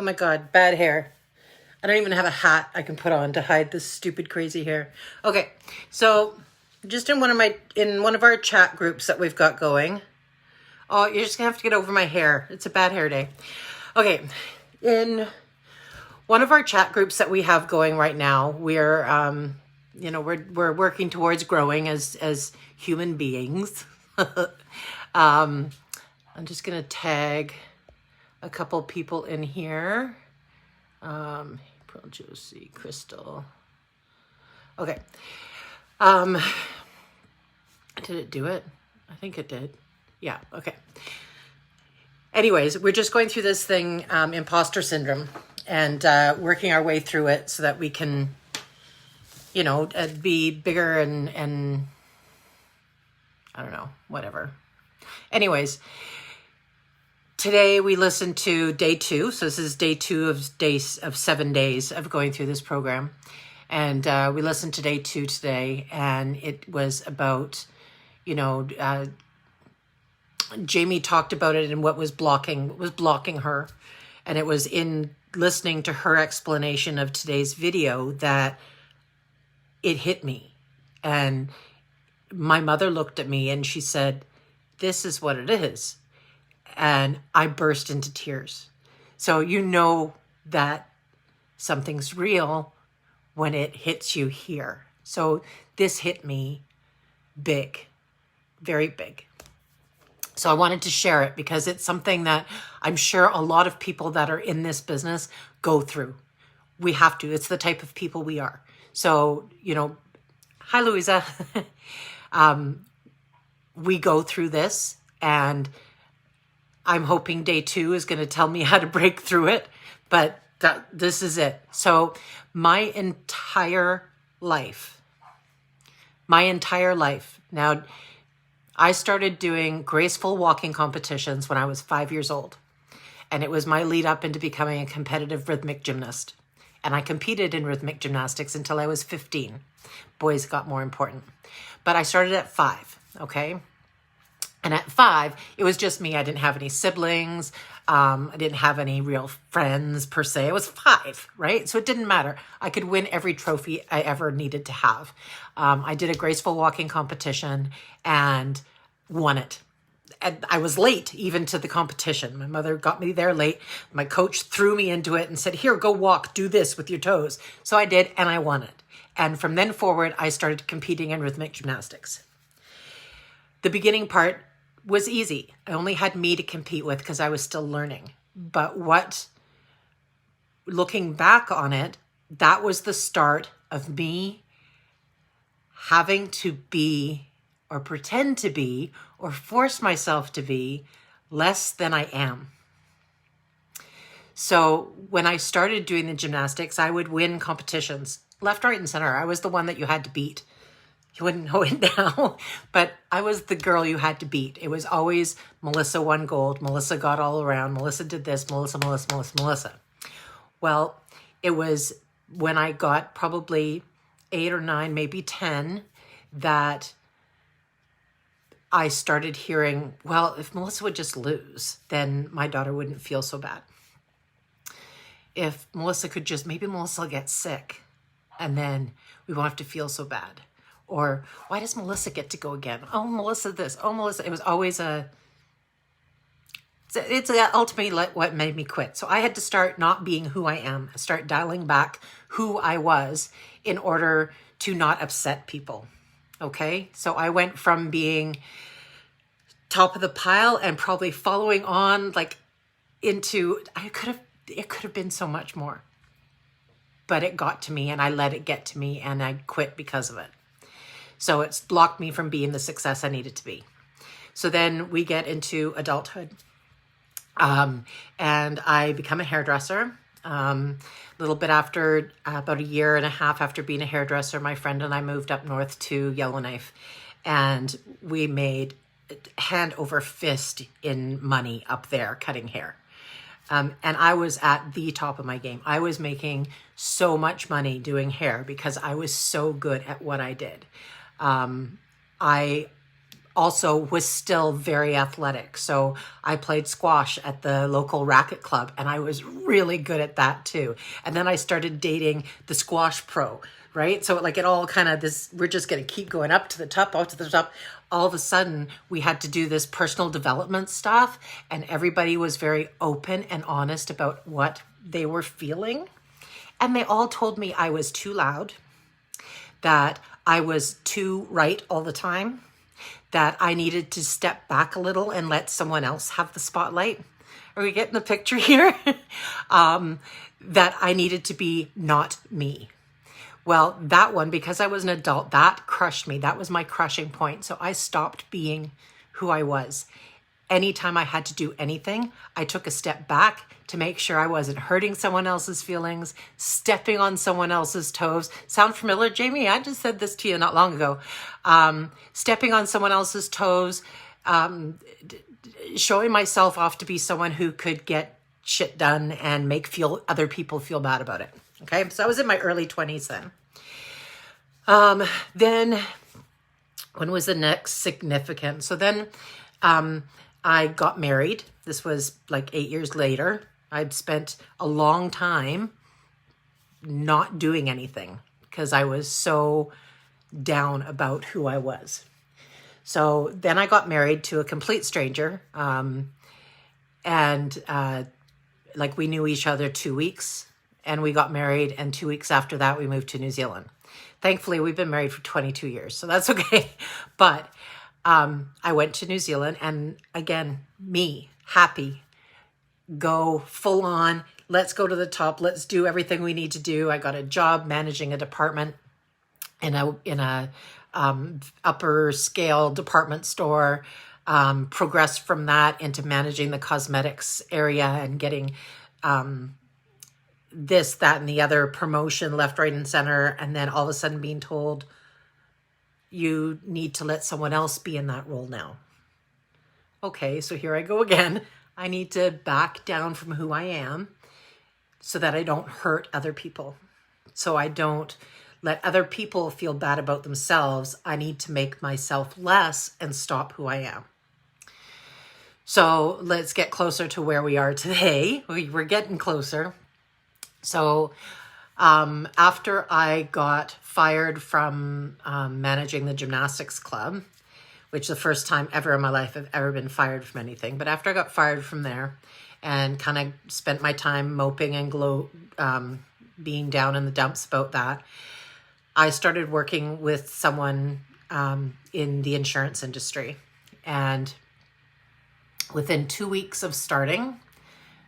Oh my God, bad hair. I don't even have a hat I can put on to hide this stupid crazy hair. Okay, so just in one of our chat groups that we've got going. Oh, you're just gonna have to get over my hair. It's a bad hair day. Okay, in one of our chat groups that we have going right now, we're we're working towards growing as human beings. I'm just gonna tag a couple people in here. April, Josie, Crystal. Okay. Did it do it? I think it did. Yeah, okay. Anyways, we're just going through this thing, Imposter Syndrome, and working our way through it so that we can, be bigger and I don't know, whatever. Anyways, today we listened to day 2. So this is day 2 of 7 days of going through this program. And we listened to day 2 today, and it was about, Jamie talked about it and what was blocking her. And it was in listening to her explanation of today's video that it hit me. And my mother looked at me and she said, "This is what it is." And I burst into tears. So you know that something's real when it hits you here. So this hit me big, very big. So I wanted to share it because it's something that I'm sure a lot of people that are in this business go through. We have to. It's the type of people we are. So, hi, Louisa. We go through this, and I'm hoping day 2 is going to tell me how to break through it, but this is it. So my entire life, now I started doing graceful walking competitions when I was 5 years old, and it was my lead up into becoming a competitive rhythmic gymnast. And I competed in rhythmic gymnastics until I was 15. Boys got more important. But I started at 5, okay? And at 5, it was just me. I didn't have any siblings. I didn't have any real friends per se. I was 5, right? So it didn't matter. I could win every trophy I ever needed to have. I did a graceful walking competition and won it. And I was late even to the competition. My mother got me there late. My coach threw me into it and said, "Here, go walk, do this with your toes." So I did, and I won it. And from then forward, I started competing in rhythmic gymnastics. The beginning part was easy. I only had me to compete with because I was still learning. But looking back on it, that was the start of me having to be, or pretend to be, or force myself to be less than I am. So when I started doing the gymnastics, I would win competitions left, right, and center. I was the one that you had to beat. You wouldn't know it now, but I was the girl you had to beat. It was always Melissa won gold. Melissa got all around. Melissa did this. Melissa. Well, it was when I got probably 8 or 9, maybe 10, that I started hearing, well, if Melissa would just lose, then my daughter wouldn't feel so bad. If Melissa could just, maybe Melissa will get sick and then we won't have to feel so bad. Or why does Melissa get to go again? Oh, Melissa this. Oh, Melissa. It was always it's ultimately what made me quit. So I had to start not being who I am, start dialing back who I was in order to not upset people. Okay. So I went from being top of the pile and probably following on into, it could have been so much more, but it got to me and I let it get to me and I quit because of it. So it's blocked me from being the success I needed to be. So then we get into adulthood. And I become a hairdresser. A little bit after, about a year and a half after being a hairdresser, my friend and I moved up north to Yellowknife. And we made hand over fist in money up there cutting hair. And I was at the top of my game. I was making so much money doing hair because I was so good at what I did. I also was still very athletic. So I played squash at the local racket club, and I was really good at that too. And then I started dating the squash pro, right? So like it all kind of this, we're just going to keep going up to the top, up to the top. All of a sudden we had to do this personal development stuff, and everybody was very open and honest about what they were feeling. And they all told me I was too loud, that I was too right all the time, that I needed to step back a little and let someone else have the spotlight. Are we getting the picture here? That I needed to be not me. Well, that one, because I was an adult, that crushed me. That was my crushing point. So I stopped being who I was. Anytime I had to do anything, I took a step back to make sure I wasn't hurting someone else's feelings, stepping on someone else's toes. Sound familiar, Jamie? I just said this to you not long ago. Stepping on someone else's toes, showing myself off to be someone who could get shit done and make other people feel bad about it. Okay, so I was in my early 20s then. Then, when was the next significant? So then I got married. This was like 8 years later. I'd spent a long time not doing anything because I was so down about who I was. So then I got married to a complete stranger. Like we knew each other 2 weeks, and we got married, and 2 weeks after that we moved to New Zealand. Thankfully, we've been married for 22 years, so that's okay. But I went to New Zealand, and again, me, happy, go full on, let's go to the top, let's do everything we need to do. I got a job managing a department in a upper scale department store, progressed from that into managing the cosmetics area and getting this, that, and the other promotion left, right, and center. And then all of a sudden being told, you need to let someone else be in that role now. Okay, so here I go again. I need to back down from who I am so that I don't hurt other people. So I don't let other people feel bad about themselves. I need to make myself less and stop who I am. So let's get closer to where we are today. We're getting closer. So after I got fired from managing the gymnastics club, which is the first time ever in my life I've ever been fired from anything. But after I got fired from there and kind of spent my time moping and being down in the dumps about that, I started working with someone in the insurance industry. And within 2 weeks of starting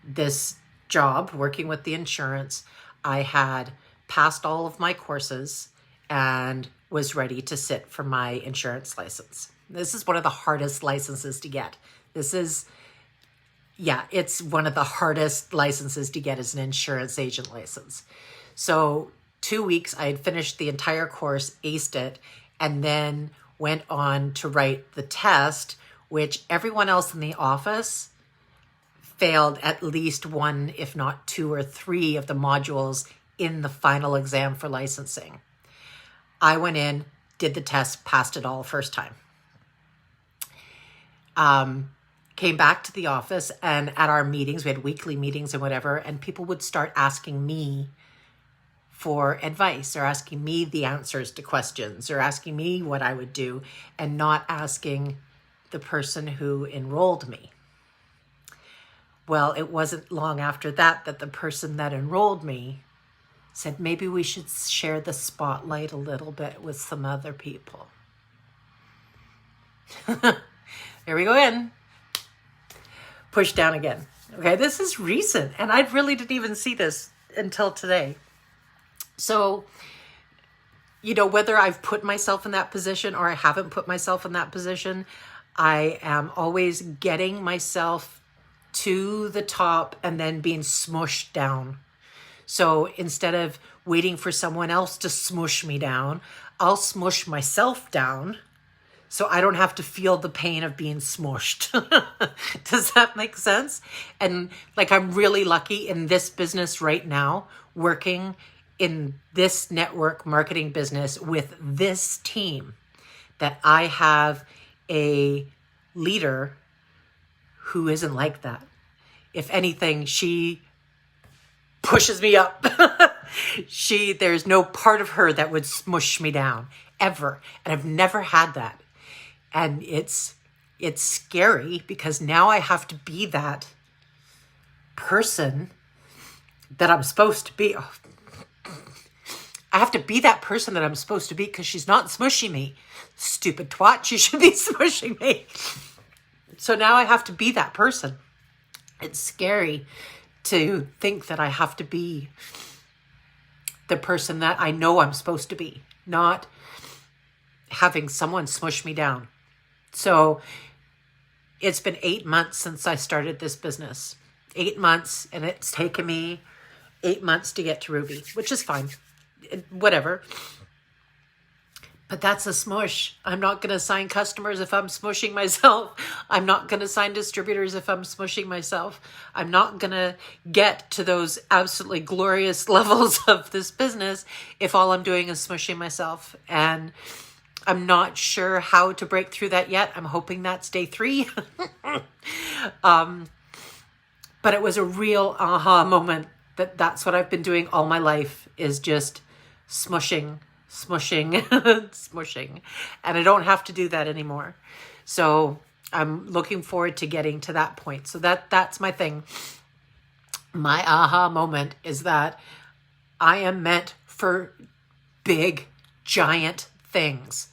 this job, working with the insurance, I had passed all of my courses and was ready to sit for my insurance license. This is one of the hardest licenses to get. It's one of the hardest licenses to get is an insurance agent license. So 2 weeks, I had finished the entire course, aced it, and then went on to write the test, which everyone else in the office failed at least one, if not 2 or 3 of the modules in the final exam for licensing. I went in, did the test, passed it all first time. Came back to the office, and at our meetings, we had weekly meetings and whatever, and people would start asking me for advice or asking me the answers to questions or asking me what I would do and not asking the person who enrolled me. Well, it wasn't long after that the person that enrolled me said, maybe we should share the spotlight a little bit with some other people. There we go in. Push down again. Okay, this is recent, and I really didn't even see this until today. So, whether I've put myself in that position or I haven't put myself in that position, I am always getting myself to the top and then being smushed down. So instead of waiting for someone else to smush me down, I'll smush myself down so I don't have to feel the pain of being smushed. Does that make sense? And I'm really lucky in this business right now, working in this network marketing business with this team, that I have a leader who isn't like that. If anything, she pushes me up. There's no part of her that would smush me down, ever. And I've never had that. And it's scary because now I have to be that person that I'm supposed to be. I have to be that person that I'm supposed to be because she's not smushing me. Stupid twat, she should be smushing me. So now I have to be that person. It's scary to think that I have to be the person that I know I'm supposed to be, not having someone smush me down. So it's been 8 months since I started this business. 8 months, and it's taken me 8 months to get to Ruby, which is fine. Whatever. But that's a smush. I'm not going to sign customers if I'm smushing myself. I'm not going to sign distributors if I'm smushing myself. I'm not going to get to those absolutely glorious levels of this business if all I'm doing is smushing myself. And I'm not sure how to break through that yet. I'm hoping that's day 3. But it was a real aha moment that's what I've been doing all my life, is just smushing, smushing. And I don't have to do that anymore. So I'm looking forward to getting to that point. So that's my thing. My aha moment is that I am meant for big, giant things,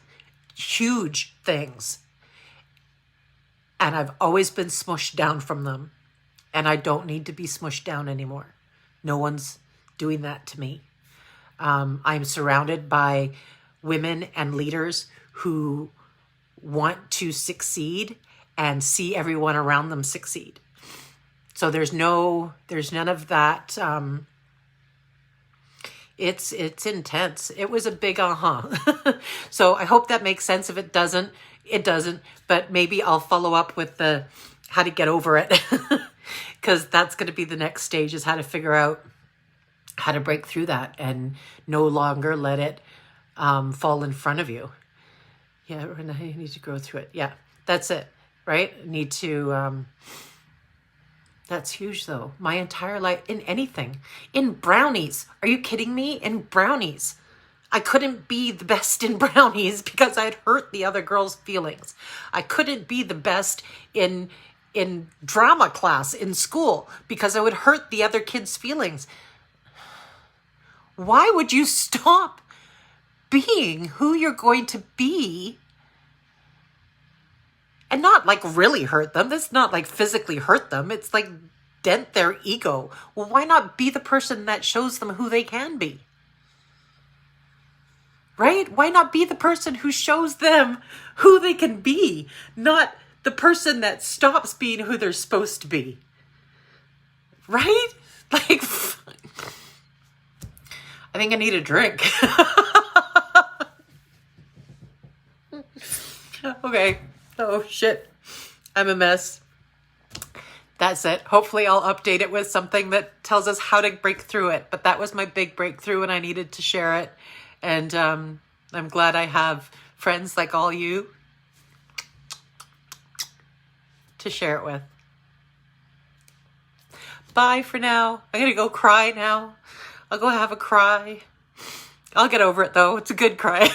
huge things. And I've always been smushed down from them. And I don't need to be smushed down anymore. No one's doing that to me. I'm surrounded by women and leaders who want to succeed and see everyone around them succeed. So there's none of that. It's intense. It was a big So I hope that makes sense. If it doesn't, it doesn't. But maybe I'll follow up with the how to get over it. Because that's going to be the next stage, is how to figure out how to break through that and no longer let it fall in front of you. Yeah, you need to grow through it. Yeah, that's it, right? Need to, that's huge though. My entire life, in anything, in brownies. Are you kidding me? In brownies. I couldn't be the best in brownies because I'd hurt the other girl's feelings. I couldn't be the best in drama class in school because I would hurt the other kids' feelings. Why would you stop being who you're going to be and not like really hurt them? That's not like physically hurt them. It's like dent their ego. Well, why not be the person that shows them who they can be? Right? Why not be the person who shows them who they can be, not the person that stops being who they're supposed to be? Right? Like, I think I need a drink. Okay. Oh, shit. I'm a mess. That's it. Hopefully I'll update it with something that tells us how to break through it. But that was my big breakthrough and I needed to share it. And I'm glad I have friends like all you to share it with. Bye for now. I'm going to go cry now. I'll go have a cry. I'll get over it though. It's a good cry.